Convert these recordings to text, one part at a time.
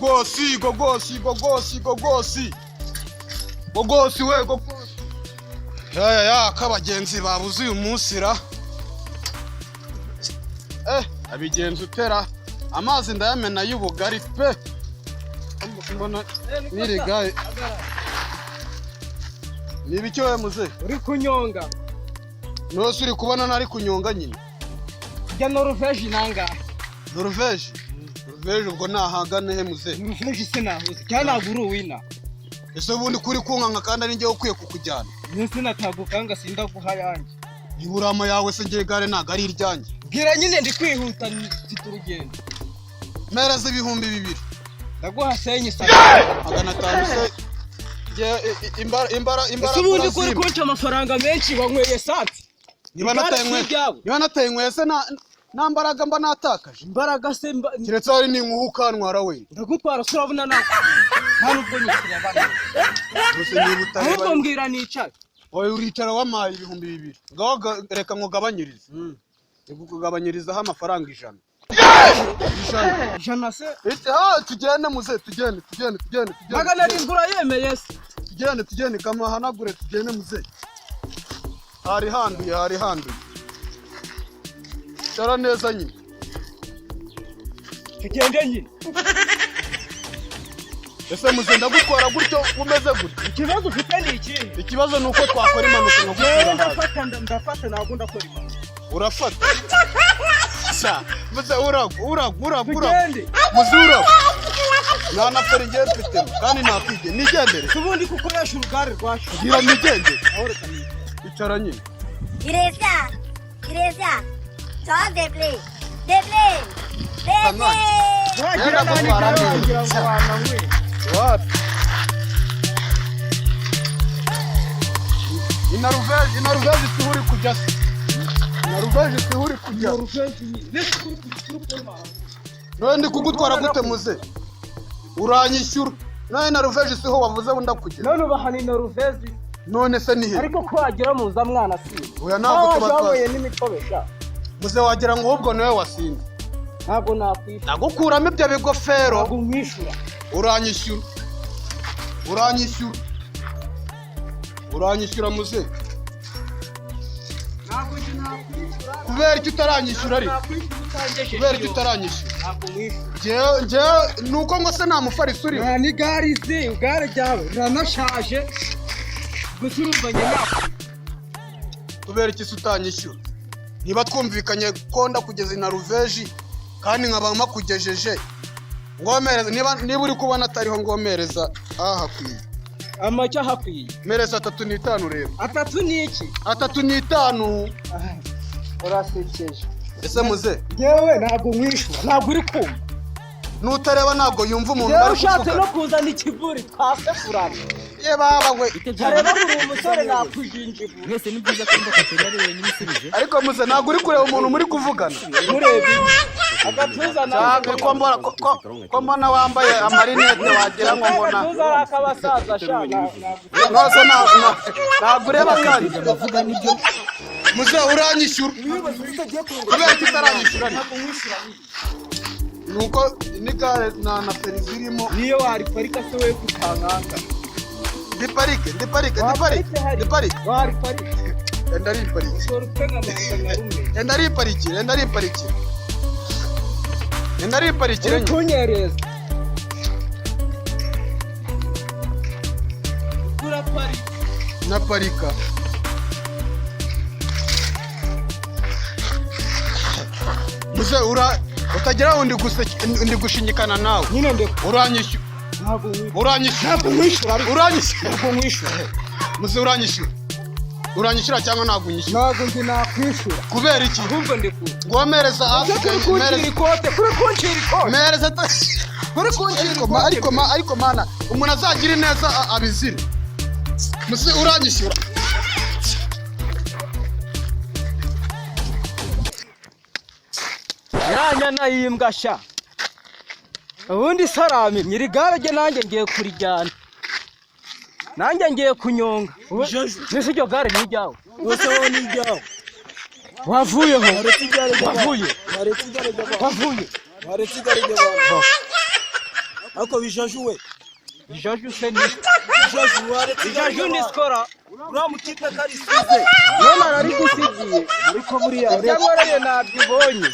Gogosi we gogosi. Ya kabagenzi babuze uyu munsi ra. Abigenzi utera amazi ndayamena y'ubugari pe. Mbona nirigaye. Nibicyo we muze uri kunyonga. Nose uri kubona nari kunyonga nyine. Ya Norvège nanga. Norvège ubwo nahagane he muze. Norvège sinahuze cyane aguru wina. Ese ubundi kuri kunkanka kandi ari ngiye ukwiye kukujyana. Nese natagukanga sinda guha yanjye. Iburama yawe se ngiye gare naga ari iryanjye. Bwira nyine ndi kwihuta mfite urugendo. Mereza 2,000. Ndaguha senyi sa. 500 se. Imbara. Ubundi kuri konca amafaranga menshi wanyweye sati. Niba nateye nkwese na mbaraga mba natakaje. Imbaraga se kiretse ari ninkuhukantwara we. Ndagutwara surabona nako. Nta nubwo nyikira bana. Bose nibutare. Ahubwo mbwira nicara. Oye uricara wamaye 2,000. Ngaho reka nkugabanyirize. Kugabanyirizaho amafaranga 100. Jana se. Tugende muze tugende. Magana ringura yemeye se. Tugende kamahanagure tugende muze. Hari handuye. Cara neza nyine. Tugende nyine. Ese muze ndagutwara gutyo umeze gutyo. Ikibazo ufite ni iki? Ikibazo nuko twakora impanuka nkagutwara. Ndafata ntabwo ndakora impanuka. Urafata. Sa, muze uragu. Tugende. Muze uragu. Nana ferengere mfite kandi nakwige nigendere. Ubundi kukoresha urugare rwacu. Gira nigendere. Icara nyine. Grezia. Just deplay. Wagira nani karangira ngo wanamwe. Wapi? Norvège sihuri kujya. None ndi kugutwara gute muze? Uranyishyura. None Norvège siho wavuze bunda kugera. None bahani Norvège. None se nihe? Ariko ko wagira muza mwana si. Oya ntabwo tubatwaye n'imitobesha. Muze wagira ngo ahubwo nawe wasinze. Ntabwo nakwishura. Nagukuramo ibyo bigofero. Ntabwo mwishura. Uranyishyura muze. Ntabwo nakwishura. Kubera icyo utaranyishyura ari. Kubera icyo utaranyishyura. Ntabwo mwishura. Nje nuko ngo se nta mufarisi uri. Ni gari ryawe ranashaje. Gusurubanye nako. Kubera iki se utanyishyura? Niba twumvikanye ko ndakugeza na Norvège kandi nkaba makugejeje. Ngomereza niba uri kubona atariho ngomereza hakwiye. Amacya hakwiye. Mereza 3,5 rero. 3 ni iki? 3,5. Urasekeje. Ese muze. Yewe ntabwo mwishura. Ntabwo uri kumva. Nutareba ntabwo yumva umuntu bari kuvuga. Ushatse no kuzana ikiguri twasefurana. Ye baba we. Areba muri umusore nakujinjibu. Mwese ni byiza ko ndakatera ari wenyine isubije. Ariko muze ntabwo uri kureba umuntu muri kuvugana. Murebi. Agatuza nawe ko mbona wambaye amarinete wagira ngo mbona. Agatuza akabasaza shana. Nose ntabwo ureba kandi. Bavuga nibyo. Muze uranyishyura. Kubera kitaranyishyura. Ntabwo mwishura. Nuko nigare na feri zirimo. Niyo wari parika se we kutankanga. Ndi parike. Wari parike. Endari parike. Ushobora kutenga amahanga nka rumwe. Endari parike. Kunyereza. Kura parike. Na parika. Muze utagira undi gushinyikana nawe. Nyine ndeko. Uranyishyura. Ntabwo mwishura. Muze uranyishyura cyangwa ntabwo unyishyura? Ntabwo ndi nakwishura. Kubera iki? Ahubwo ndeko. Ngomereza hasi. Kuri kunchira ikote. Mereza kuri kunchira. Ariko mana umuntu azagira neza abizire. Muze uranyishyura. Iranyana yimbwa sha. Ubundi sarami nyirigare je nanjye ngiye kurijyana. Nanjye ngiye kunyonga. Nese iryo gare ni ryawe. Wose wowe ni ryawe. Wavuyeho. Wavuye. Ako bijaju we. Bijaju se ni. Bijaju waretse. Bijaju ni skora. Uramutipe kari size. None ari gusigiye. Ariko buriya yamoreye nabyibonye.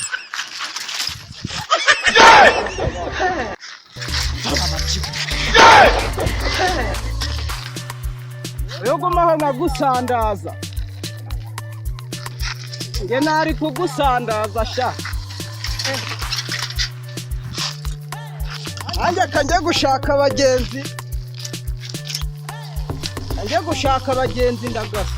Yogumaho nkagusandaza. Nge nari kugusandaza sha. Anje kanje gushaka abagenzi. Anje gushaka abagenzi ndagasa.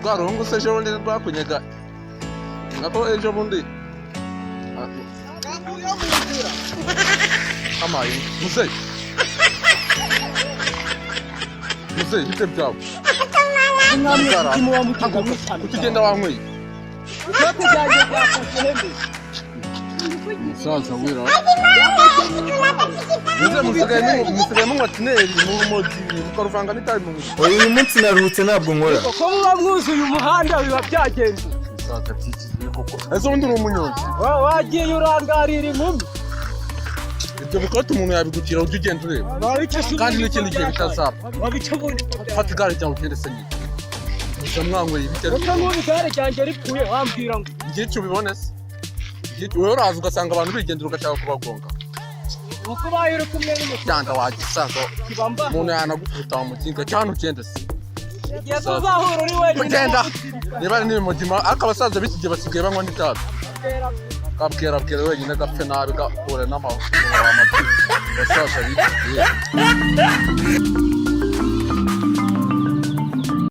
Rwaruhungu se ejo bundi rwakunyega ngako ejo bundi amaye muzeyi bite byawe ukigenda wanyweye musaza wira musigaye munywa tineri n'urumogi mukaruvanga n'itabi mu mutwe. Uyu munsi naruhutse ntabwo nkora. Ko muba mwuzuye umuhanda biba byagenze. Musaza tikiye koko ese ubundi uri umunyonzi Wagiye urangarira inkumi. ibyo bikota umuntu yabigukira ujye ugenda ureba kandi n'ikindi gihe bitazaba fata igare ryawe ugende se nyine gusa mwanyweye ibitero Uko n'ubu igare ryanjye ripfuye wambwira ngo igihe cyo ubibone se wowe uraza ugasanga abantu bigendera ugashaka kubagonga uko ubaye uri kumwe n'umusaza cyangwa wagisaza umuntu yanagukubita mu muginga cyangwa ugende se igihe tuzahura uri wenyine ugenda niba ari n'ibimugima ariko abasaza b'iki gihe basigaye banywa n'itabi kabwira wenyine gapfe nabi gakure n'amaguru abasaza b'iki gihe